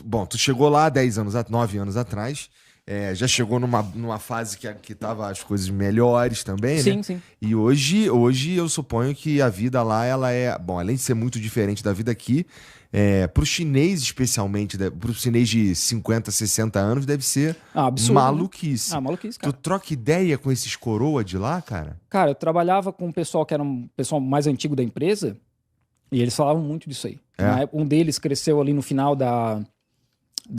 Bom, tu chegou lá 10 anos, 9 anos atrás, já chegou numa fase que tava as coisas melhores também, né? Sim, sim. E hoje eu suponho que a vida lá, ela é, bom, além de ser muito diferente da vida aqui, pro chinês especialmente, pro chinês de 50, 60 anos, deve ser Ah, absurdo, né? maluquice. Ah, maluquice, Tu cara. troca ideia com esses coroa de lá, cara? Cara, eu trabalhava com um pessoal que era um pessoal mais antigo da empresa e eles falavam muito disso aí. É. Um deles cresceu ali no final da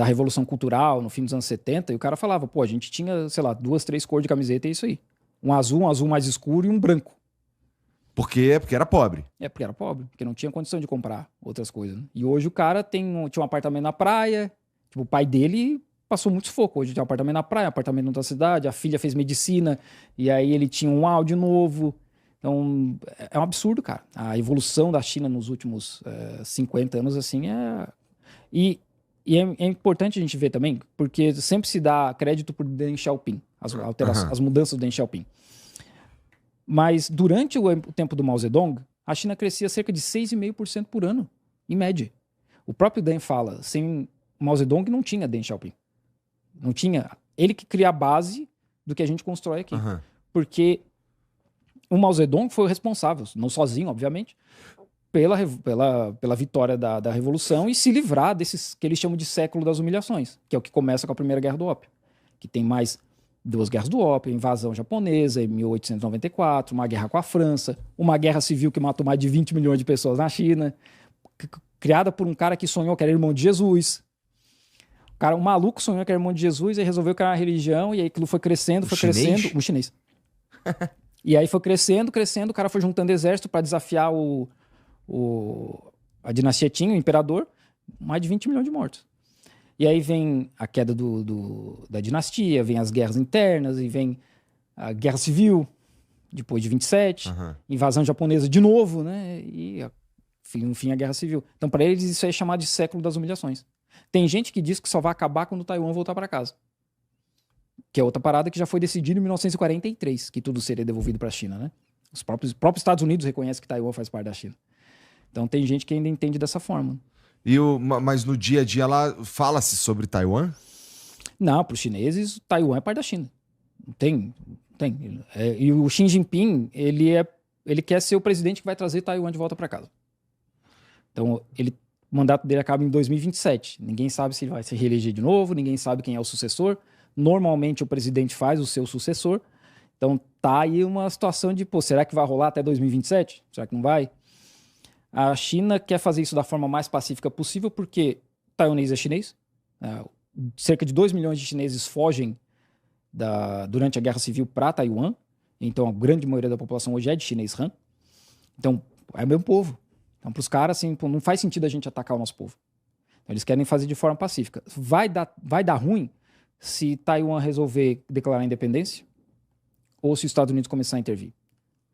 Revolução Cultural, no fim dos anos 70, e o cara falava, pô, a gente tinha, sei lá, duas, três cores de camiseta e é isso aí. Um azul mais escuro e um branco. Por quê? Porque era pobre. Porque era pobre, porque não tinha condição de comprar outras coisas, né? E hoje o cara tinha um apartamento na praia, tipo, o pai dele passou muito sufoco. Hoje tem um apartamento na praia, apartamento em outra cidade, a filha fez medicina, e aí ele tinha um áudio novo. Então, é um absurdo, cara. A evolução da China nos últimos 50 anos, assim, E, é importante a gente ver também, porque sempre se dá crédito por Deng Xiaoping, Aham. as mudanças do Deng Xiaoping. Mas durante o tempo do Mao Zedong, a China crescia cerca de 6,5% por ano, em média. O próprio Deng fala, sem Mao Zedong não tinha Deng Xiaoping. Não tinha. Ele que cria a base do que a gente constrói aqui. Aham. Porque o Mao Zedong foi o responsável, não sozinho, obviamente, pela vitória da Revolução e se livrar desses que eles chamam de século das humilhações, que é o que começa com a Primeira Guerra do Ópio, que tem mais duas guerras do ópio, invasão japonesa em 1894, uma guerra com a França, uma guerra civil que matou mais de 20 milhões de pessoas na China, criada por um cara que sonhou que era irmão de Jesus. Um maluco sonhou que era irmão de Jesus e resolveu criar uma religião, e aí aquilo O foi crescendo, chinês? o chinês. E aí foi crescendo, crescendo, o cara foi juntando exército para desafiar a dinastia Qing, o imperador, mais de 20 milhões de mortos. E aí vem a queda da dinastia, vem as guerras internas, e vem a guerra civil, depois de 27, Aham. invasão japonesa de novo, né? E, enfim, a guerra civil. Então, para eles, isso é chamado de século das humilhações. Tem gente que diz que só vai acabar quando Taiwan voltar para casa. Que é outra parada que já foi decidida em 1943, que tudo seria devolvido para a China, né? Os próprios Estados Unidos reconhecem que Taiwan faz parte da China. Então, tem gente que ainda entende dessa forma. Mas no dia a dia lá fala-se sobre Taiwan? Não, para os chineses, Taiwan é parte da China. Não tem. Tem. E o Xi Jinping, ele quer ser o presidente que vai trazer Taiwan de volta para casa. Então, o mandato dele acaba em 2027. Ninguém sabe se ele vai se reeleger de novo, ninguém sabe quem é o sucessor. Normalmente, o presidente faz o seu sucessor. Então, tá aí uma situação de, pô, será que vai rolar até 2027? Será que não vai? A China quer fazer isso da forma mais pacífica possível, porque taiwanês é chinês. Cerca de 2 milhões de chineses fogem durante a Guerra Civil para Taiwan. Então, a grande maioria da população hoje é de chinês Han. Então, é o mesmo povo. Então, para os caras, assim, pô, não faz sentido a gente atacar o nosso povo. Então, eles querem fazer de forma pacífica. Vai dar ruim se Taiwan resolver declarar independência ou se os Estados Unidos começar a intervir.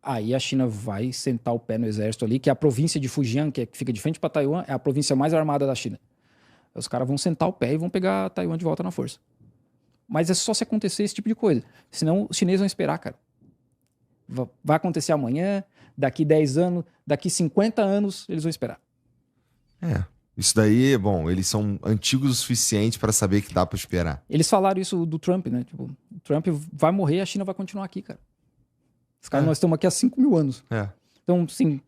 Aí a China vai sentar o pé no exército ali, que é a província de Fujian, que fica de frente para Taiwan, é a província mais armada da China. Os caras vão sentar o pé e vão pegar Taiwan de volta na força. Mas é só se acontecer esse tipo de coisa. Senão os chineses vão esperar, cara. Vai acontecer amanhã, daqui 10 anos, daqui 50 anos, eles vão esperar. É. Isso daí, bom, eles são antigos o suficiente para saber que dá para esperar. Eles falaram isso do Trump, né? Tipo, o Trump vai morrer, a China vai continuar aqui, cara. Os caras, nós estamos aqui há 5 mil anos. É. Então, sim,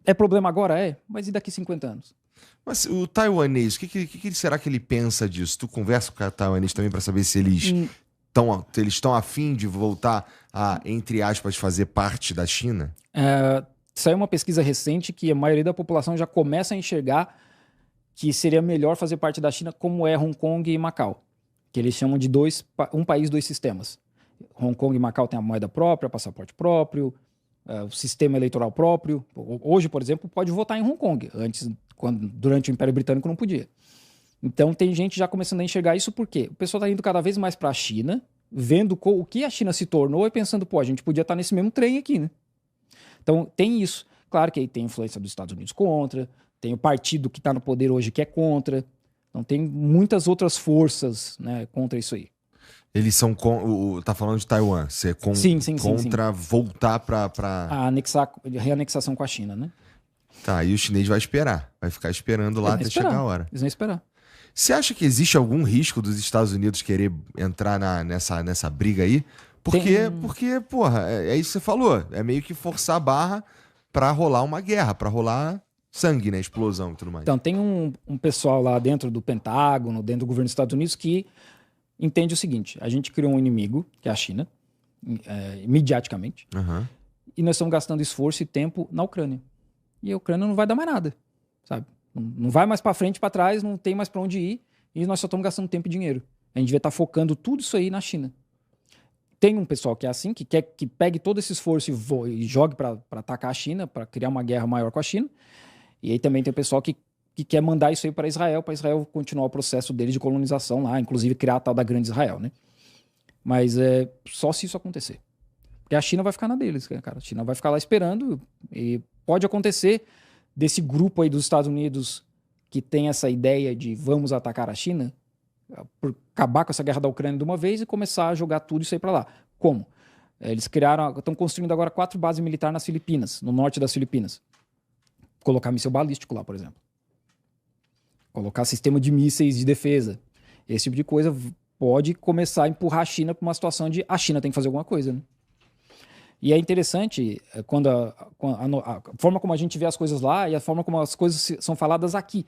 é problema agora? É, mas e daqui 50 anos? Mas o taiwanês, o que será que ele pensa disso? Tu conversa com o taiwanês também para saber se eles estão afim de voltar a, entre aspas, fazer parte da China? Saiu uma pesquisa recente que a maioria da população já começa a enxergar que seria melhor fazer parte da China como é Hong Kong e Macau, que eles chamam de um país, dois sistemas. Hong Kong e Macau têm a moeda própria, passaporte próprio, o sistema eleitoral próprio. Hoje, por exemplo, pode votar em Hong Kong. Antes, durante o Império Britânico, não podia. Então, tem gente já começando a enxergar isso porque o pessoal está indo cada vez mais para a China, vendo o que a China se tornou e pensando, pô, a gente podia estar nesse mesmo trem aqui, né? Então, tem isso. Claro que aí tem influência dos Estados Unidos contra, tem o partido que está no poder hoje que é contra. Então, tem muitas outras forças, né, contra isso aí. Eles são tá falando de Taiwan, ser Sim. contra voltar para A reanexação com a China, né? Tá, e o chinês vai esperar, vai ficar esperando lá Eles vão até esperar. chegar a hora. Eles vão esperar. Você acha que existe algum risco dos Estados Unidos querer entrar nessa briga aí? Porque, porra, é isso que você falou. É meio que forçar a barra pra rolar uma guerra, pra rolar sangue, né? Explosão e tudo mais. Então, tem um pessoal lá dentro do Pentágono, dentro do governo dos Estados Unidos, que entende o seguinte: a gente criou um inimigo, que é a China, mediaticamente, Aham. e nós estamos gastando esforço e tempo na Ucrânia. E a Ucrânia não vai dar mais nada, sabe? Não vai mais pra frente, pra trás, não tem mais pra onde ir, e nós só estamos gastando tempo e dinheiro. A gente devia estar focando tudo isso aí na China. Tem um pessoal que é assim, que quer que pegue todo esse esforço e jogue pra atacar a China, pra criar uma guerra maior com a China. E aí também tem o pessoal que quer mandar isso aí para Israel continuar o processo dele de colonização lá, inclusive criar a tal da Grande Israel, né? Mas só se isso acontecer. Porque a China vai ficar na deles, cara. A China vai ficar lá esperando e pode acontecer desse grupo aí dos Estados Unidos que tem essa ideia de vamos atacar a China, por acabar com essa guerra da Ucrânia de uma vez e começar a jogar tudo isso aí para lá. Como? Eles estão construindo agora 4 bases militares nas Filipinas, no norte das Filipinas. Colocar míssil balístico lá, por exemplo. Colocar sistema de mísseis de defesa. Esse tipo de coisa pode começar a empurrar a China para uma situação de a China tem que fazer alguma coisa, né? E é interessante quando a forma como a gente vê as coisas lá e a forma como as coisas são faladas aqui.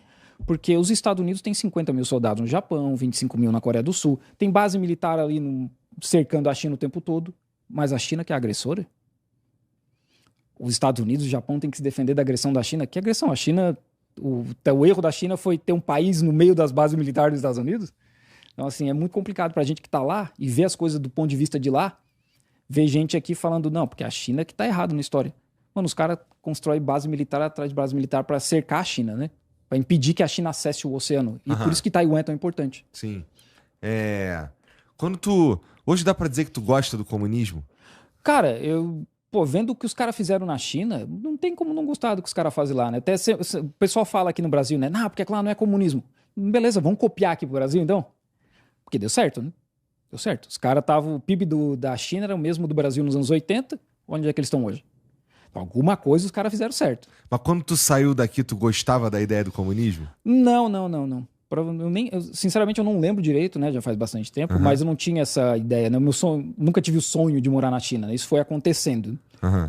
Porque os Estados Unidos têm 50 mil soldados no Japão, 25 mil na Coreia do Sul, tem base militar ali cercando a China o tempo todo, mas a China que é a agressora? Os Estados Unidos e o Japão têm que se defender da agressão da China. Que agressão? A China, o erro da China foi ter um país no meio das bases militares dos Estados Unidos? Então, assim, é muito complicado pra gente que tá lá e ver as coisas do ponto de vista de lá, ver gente aqui falando, não, porque a China que tá errado na história. Mano, os caras constroem base militar atrás de base militar pra cercar a China, né? Pra impedir que a China acesse o oceano. E por isso que Taiwan é tão importante. Sim. Hoje dá pra dizer que tu gosta do comunismo? Cara, vendo o que os caras fizeram na China, não tem como não gostar do que os caras fazem lá, né? Até o pessoal fala aqui no Brasil, né? Não, porque lá não é comunismo. Beleza, vamos copiar aqui pro Brasil, então? Porque deu certo, né? Deu certo. Os caras estavam... O PIB da China era o mesmo do Brasil nos anos 80. Onde é que eles estão hoje? Então, alguma coisa os caras fizeram certo. Mas quando tu saiu daqui, tu gostava da ideia do comunismo? Não. Sinceramente, eu não lembro direito, né? Já faz bastante tempo, mas eu não tinha essa ideia, né? Nunca tive o sonho de morar na China, né? Isso foi acontecendo.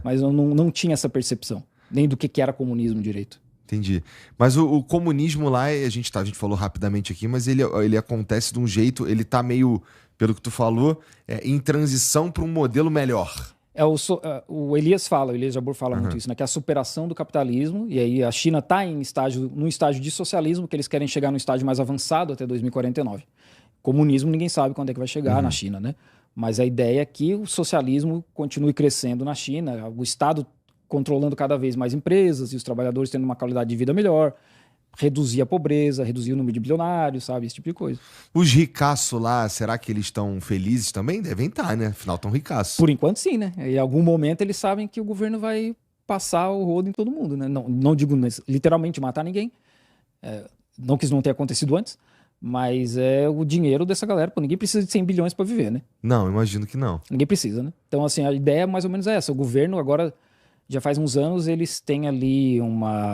Mas eu não tinha essa percepção, nem do que era comunismo direito. Entendi. Mas o comunismo lá, a gente falou rapidamente aqui, mas ele acontece de um jeito, ele tá meio, pelo que tu falou, em transição para um modelo melhor. O Elias Jabbour fala muito isso, né? Que é a superação do capitalismo, e aí a China está num estágio de socialismo, que eles querem chegar num estágio mais avançado até 2049. Comunismo, ninguém sabe quando é que vai chegar na China, né? Mas a ideia é que o socialismo continue crescendo na China, o Estado controlando cada vez mais empresas e os trabalhadores tendo uma qualidade de vida melhor, reduzir a pobreza, reduzir o número de bilionários, sabe? Esse tipo de coisa. Os ricaços lá, será que eles estão felizes também? Devem estar, né? Afinal, estão ricaços. Por enquanto, sim, né? Em algum momento eles sabem que o governo vai passar o rodo em todo mundo, né? Não digo literalmente matar ninguém. Não que isso não tenha acontecido antes, mas é o dinheiro dessa galera. Pô, ninguém precisa de 100 bilhões para viver, né? Não, imagino que não. Ninguém precisa, né? Então, assim, a ideia mais ou menos é essa. O governo agora... Já faz uns anos, eles têm ali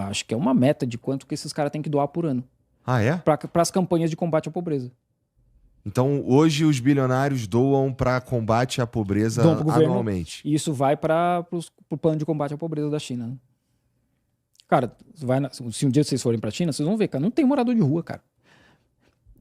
acho que é uma meta de quanto que esses caras têm que doar por ano. Ah, é? Para as campanhas de combate à pobreza. Então, hoje os bilionários doam para combate à pobreza anualmente. E isso vai para o plano de combate à pobreza da China. Né? Cara, se um dia vocês forem para a China, vocês vão ver, cara, não tem morador de rua, cara.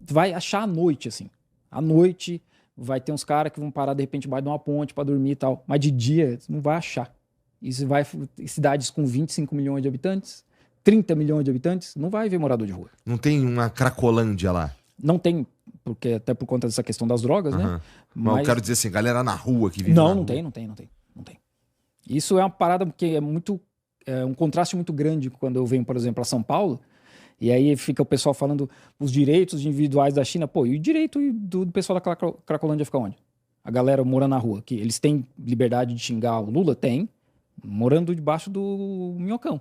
Vai achar à noite, assim. À noite vai ter uns caras que vão parar de repente embaixo de uma ponte para dormir e tal. Mas de dia, você não vai achar. Isso vai em cidades com 25 milhões de habitantes, 30 milhões de habitantes, não vai ver morador de rua. Não tem uma Cracolândia lá? Não tem, porque até por conta dessa questão das drogas, né? Mas eu quero dizer assim, galera na rua que vive não tem. Isso é uma parada que é um contraste muito grande quando eu venho, por exemplo, a São Paulo, e aí fica o pessoal falando os direitos individuais da China. Pô, e o direito do pessoal da Cracolândia fica onde? A galera morando na rua, que eles têm liberdade de xingar o Lula? Tem. Morando debaixo do minhocão.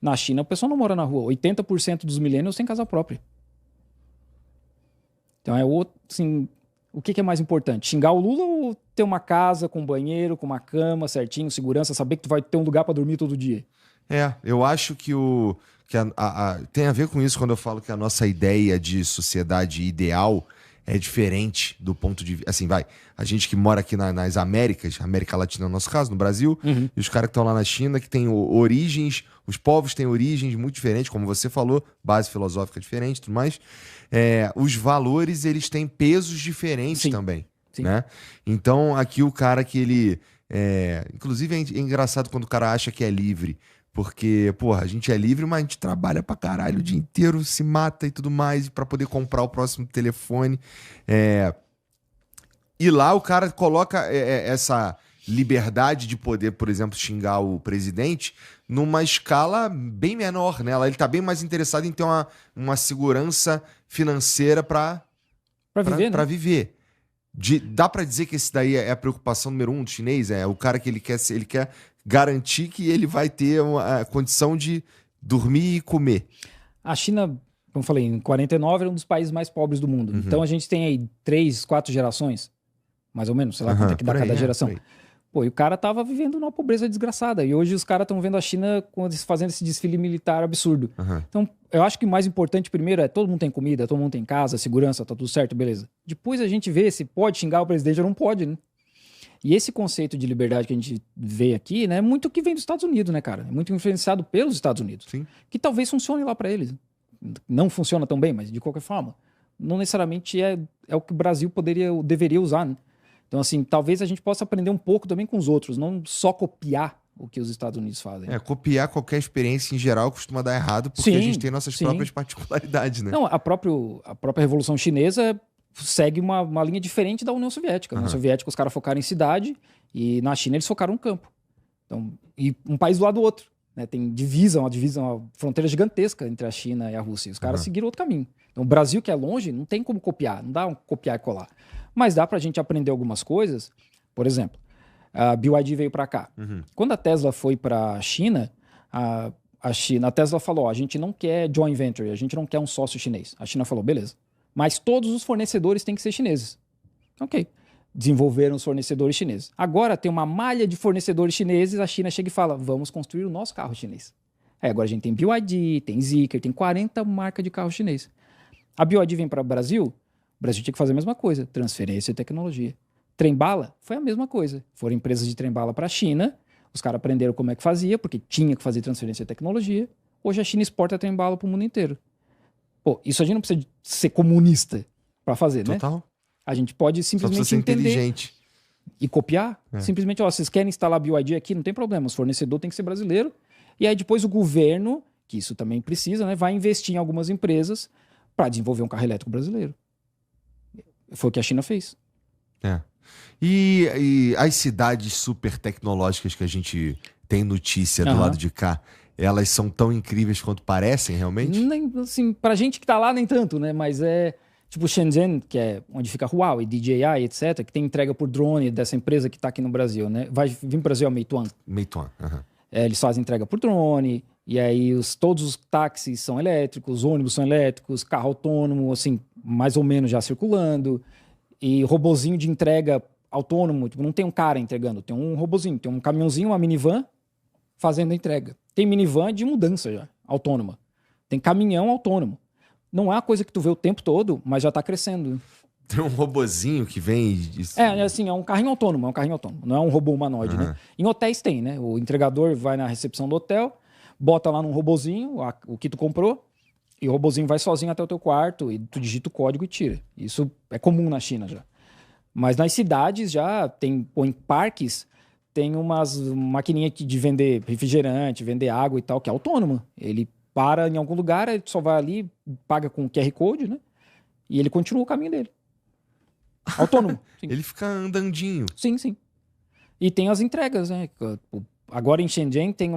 Na China, o pessoal não mora na rua. 80% dos millennials têm casa própria. Então, assim, o que é mais importante? Xingar o Lula ou ter uma casa com banheiro, com uma cama certinho, segurança, saber que tu vai ter um lugar para dormir todo dia? Eu acho que que tem a ver com isso quando eu falo que a nossa ideia de sociedade ideal é diferente do ponto de... Assim, a gente que mora aqui nas Américas, América Latina no nosso caso, no Brasil, e os caras que estão lá na China, que têm origens, os povos têm origens muito diferentes, como você falou, base filosófica diferente e tudo mais. Os valores, eles têm pesos diferentes também, né? Então, aqui o cara que ele... inclusive, é engraçado quando o cara acha que é livre, porque, porra, a gente é livre, mas a gente trabalha pra caralho o dia inteiro, se mata e tudo mais, pra poder comprar o próximo telefone. E lá o cara coloca essa liberdade de poder, por exemplo, xingar o presidente numa escala bem menor, né? Lá ele tá bem mais interessado em ter uma segurança financeira pra viver, né? viver. Dá pra dizer que esse daí é a preocupação número 1 do chinês? É o cara que ele quer garantir que ele vai ter a condição de dormir e comer. A China, como eu falei, em 49 era um dos países mais pobres do mundo. Então a gente tem aí 3, 4 gerações, mais ou menos, sei lá quanto é que dá cada geração. Pô, e o cara tava vivendo numa pobreza desgraçada. E hoje os caras estão vendo a China fazendo esse desfile militar absurdo. Então, eu acho que o mais importante primeiro é todo mundo tem comida, todo mundo tem casa, segurança, tá tudo certo, beleza. Depois a gente vê se pode xingar o presidente ou não pode, né? E esse conceito de liberdade que a gente vê aqui, né, é muito que vem dos Estados Unidos, né, cara? É muito influenciado pelos Estados Unidos. Sim. Que talvez funcione lá para eles. Não funciona tão bem, mas de qualquer forma, não necessariamente é o que o Brasil deveria usar, né? Então, assim, talvez a gente possa aprender um pouco também com os outros, não só copiar o que os Estados Unidos fazem. Copiar qualquer experiência em geral costuma dar errado, porque a gente tem nossas próprias particularidades, né? Não, a própria Revolução Chinesa segue uma linha diferente da União Soviética. Na União Soviética os caras focaram em cidade e na China eles focaram no campo. Então, e um país do lado do outro, né? Tem uma fronteira gigantesca entre a China e a Rússia. E os caras seguiram outro caminho. Então o Brasil, que é longe, não tem como copiar, não dá um copiar e colar. Mas dá pra gente aprender algumas coisas. Por exemplo, a BYD veio para cá. Quando a Tesla foi para a China, a Tesla falou, a gente não quer joint venture, a gente não quer um sócio chinês. A China falou, beleza. Mas todos os fornecedores têm que ser chineses. Ok. Desenvolveram os fornecedores chineses. Agora tem uma malha de fornecedores chineses, a China chega e fala, vamos construir o nosso carro chinês. Agora a gente tem BYD, tem Zeekr, tem 40 marcas de carro chinês. A BYD vem para o Brasil tinha que fazer a mesma coisa, transferência de tecnologia. Trem-bala foi a mesma coisa. Foram empresas de trem-bala para a China, os caras aprenderam como é que fazia, porque tinha que fazer transferência de tecnologia. Hoje a China exporta trem-bala para o mundo inteiro. Pô, isso a gente não precisa ser comunista para fazer, né? Total. A gente pode simplesmente ser entender inteligente e copiar. Simplesmente, vocês querem instalar BYD aqui, não tem problema, o fornecedor tem que ser brasileiro. E aí depois o governo, que isso também precisa, né, vai investir em algumas empresas para desenvolver um carro elétrico brasileiro. Foi o que a China fez. E as cidades super tecnológicas que a gente tem notícia do lado de cá, elas são tão incríveis quanto parecem, realmente? Nem, assim, pra gente que tá lá, nem tanto, né? Mas tipo Shenzhen, que é onde fica a Huawei, DJI, etc., que tem entrega por drone dessa empresa que tá aqui no Brasil, né? Vai vir pro Brasil a Meituan. Eles fazem entrega por drone, e aí todos os táxis são elétricos, ônibus são elétricos, carro autônomo, assim, mais ou menos já circulando, e robozinho de entrega autônomo, tipo, não tem um cara entregando, tem um robozinho, tem um caminhãozinho, uma minivan fazendo a entrega. Tem minivan de mudança já, autônoma. Tem caminhão autônomo. Não é uma coisa que tu vê o tempo todo, mas já tá crescendo. Tem um robozinho que vem... assim, é um carrinho autônomo, não é um robô humanoide, né? Em hotéis tem, né? O entregador vai na recepção do hotel, bota lá num robozinho o que tu comprou, e o robozinho vai sozinho até o teu quarto, e tu digita o código e tira. Isso é comum na China já. Mas nas cidades já tem, ou em parques, tem umas maquininhas de vender refrigerante, vender água e tal, que é autônoma. Ele para em algum lugar, ele só vai ali, paga com QR Code, né? E ele continua o caminho dele. Autônomo. Ele fica andandinho. Sim, sim. E tem as entregas, né? Agora em Shenzhen tem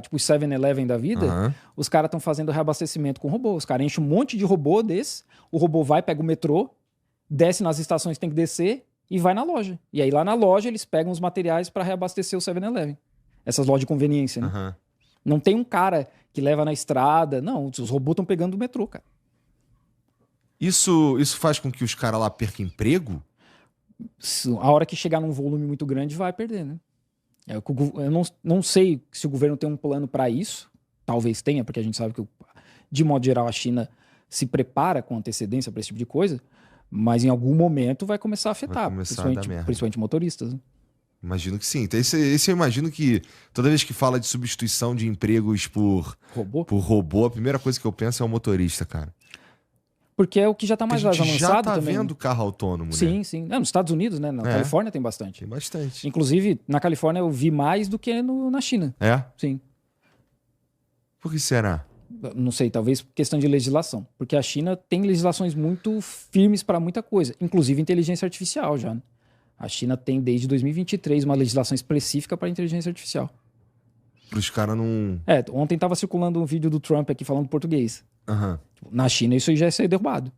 tipo 7-Eleven da vida, os caras estão fazendo reabastecimento com robô. Os caras enchem um monte de robô desse, o robô vai, pega o metrô, desce nas estações que tem que descer e vai na loja. E aí lá na loja eles pegam os materiais para reabastecer o 7-Eleven. Essas lojas de conveniência, né? Não tem um cara que leva na estrada. Não, os robôs estão pegando do metrô, cara. Isso faz com que os caras lá percam emprego? A hora que chegar num volume muito grande vai perder, né? Eu não sei se o governo tem um plano para isso. talvez tenha, porque a gente sabe que, de modo geral, a China se prepara com antecedência para esse tipo de coisa, mas em algum momento vai começar a afetar, principalmente motoristas. Né? Imagino que sim. Então, esse eu imagino que toda vez que fala de substituição de empregos por robô, a primeira coisa que eu penso é o motorista, cara. Porque é o que já está mais avançado também. Já tá vendo carro autônomo, né? Sim, sim. Nos Estados Unidos, né? Na Califórnia tem bastante. Tem bastante. Inclusive, na Califórnia eu vi mais do que na China. É? Sim. Por que será? Não sei, talvez questão de legislação. Porque a China tem legislações muito firmes para muita coisa, inclusive inteligência artificial já. Né? A China tem desde 2023 uma legislação específica para inteligência artificial. Para os caras não... Ontem estava circulando um vídeo do Trump aqui falando português. Uhum. Na China isso já ia ser derrubado.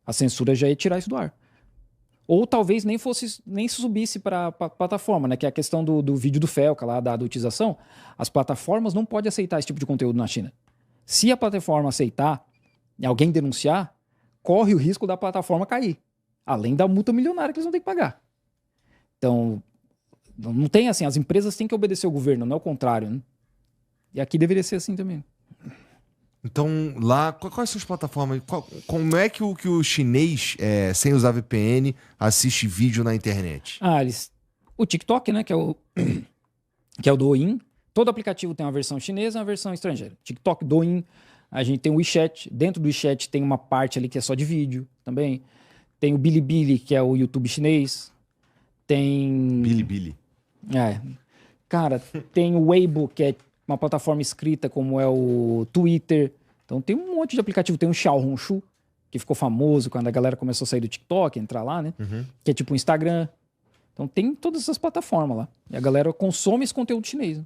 A censura já ia tirar isso do ar. Ou talvez nem subisse para a plataforma, né? Que é a questão do vídeo do Felca lá, da adultização. As plataformas não podem aceitar esse tipo de conteúdo na China. Se a plataforma aceitar e alguém denunciar, corre o risco da plataforma cair. Além da multa milionária que eles vão ter que pagar. Então, não tem assim, as empresas têm que obedecer ao governo, não é o contrário. Né? E aqui deveria ser assim também. Então, lá, quais são as plataformas? Como é que o chinês, sem usar VPN, assiste vídeo na internet? O TikTok, né, que é o Douyin. Todo aplicativo tem uma versão chinesa e uma versão estrangeira. TikTok, Douyin, a gente tem o WeChat. Dentro do WeChat tem uma parte ali que é só de vídeo também. Tem o Bilibili, que é o YouTube chinês. Tem... Bilibili. Cara, tem o Weibo, que é uma plataforma escrita como é o Twitter. Então tem um monte de aplicativo. Tem o Xiaohongshu, que ficou famoso quando a galera começou a sair do TikTok, entrar lá, né? Uhum. Que é tipo o Instagram. Então tem todas essas plataformas lá. E a galera consome esse conteúdo chinês. Né?